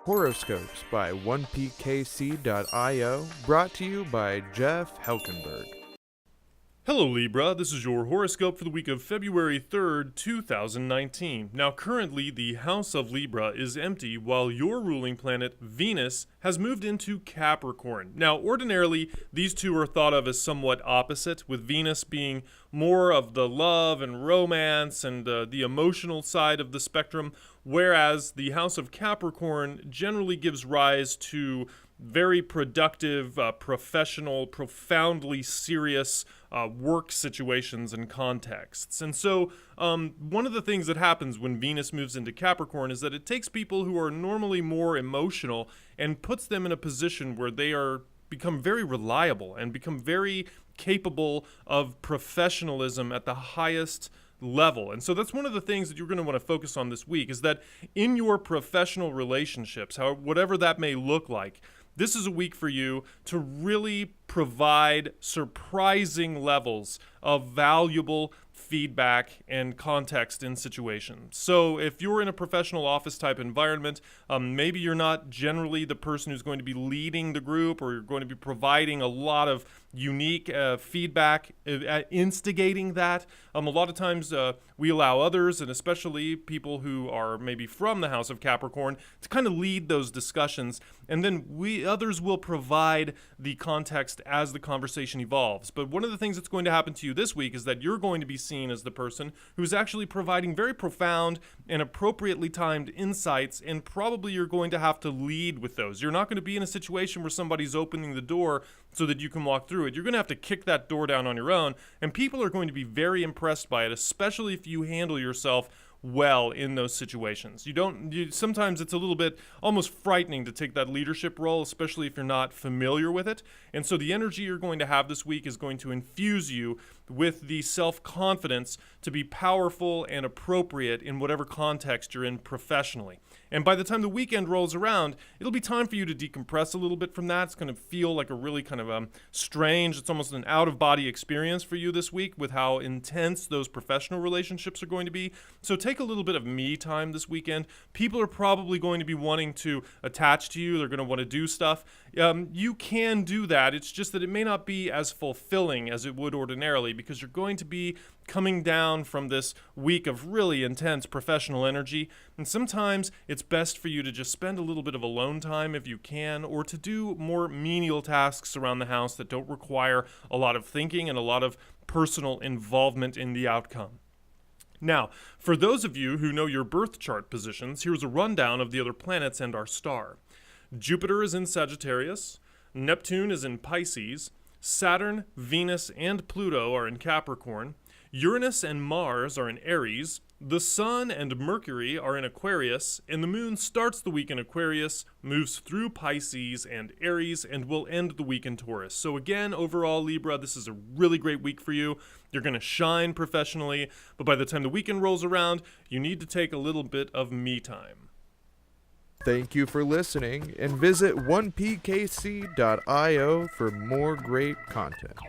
Horoscopes by 1pkc.io, brought to you by Jeff Helkenberg. Hello Libra, this is your horoscope for the week of February 3rd, 2019. Now currently the house of Libra is empty while your ruling planet Venus has moved into Capricorn. Now ordinarily these two are thought of as somewhat opposite, with Venus being more of the love and romance and the emotional side of the spectrum, whereas the house of Capricorn generally gives rise to very productive, professional, profoundly serious work situations and contexts. And so one of the things that happens when Venus moves into Capricorn is that it takes people who are normally more emotional and puts them in a position where they become very reliable and become very capable of professionalism at the highest level. And so that's one of the things that you're going to want to focus on this week, is that in your professional relationships, whatever that may look like, this is a week for you to really provide surprising levels of valuable feedback and context in situations. So if you're in a professional office type environment, maybe you're not generally the person who's going to be leading the group, or you're going to be providing a lot of unique feedback, instigating that. A lot of times we allow others, and especially people who are maybe from the house of Capricorn, to kind of lead those discussions, and then others will provide the context as the conversation evolves. But one of the things that's going to happen to you this week is that you're going to be seen as the person who's actually providing very profound and appropriately timed insights, and probably you're going to have to lead with those. You're not going to be in a situation where somebody's opening the door so that you can walk through it. You're going to have to kick that door down on your own, and people are going to be very impressed by it, especially if you handle yourself well in those situations. Sometimes it's a little bit almost frightening to take that leadership role, especially if you're not familiar with it. And so the energy you're going to have this week is going to infuse you with the self-confidence to be powerful and appropriate in whatever context you're in professionally. And by the time the weekend rolls around, it'll be time for you to decompress a little bit from that. It's going to feel like a really kind of strange, it's almost an out-of-body experience for you this week with how intense those professional relationships are going to be. So take a little bit of me time this weekend. People are probably going to be wanting to attach to you. They're going to want to do stuff. You can do that. It's just that it may not be as fulfilling as it would ordinarily, because you're going to be coming down from this week of really intense professional energy. And sometimes it's best for you to just spend a little bit of alone time if you can, or to do more menial tasks around the house that don't require a lot of thinking and a lot of personal involvement in the outcome. Now, for those of you who know your birth chart positions, here's a rundown of the other planets and our star. Jupiter is in Sagittarius, Neptune is in Pisces, Saturn, Venus, and Pluto are in Capricorn, Uranus and Mars are in Aries, the Sun and Mercury are in Aquarius, and the Moon starts the week in Aquarius, moves through Pisces and Aries, and will end the week in Taurus. So again, overall, Libra, this is a really great week for you. You're going to shine professionally, but by the time the weekend rolls around, you need to take a little bit of me time. Thank you for listening, and visit 1pkc.io for more great content.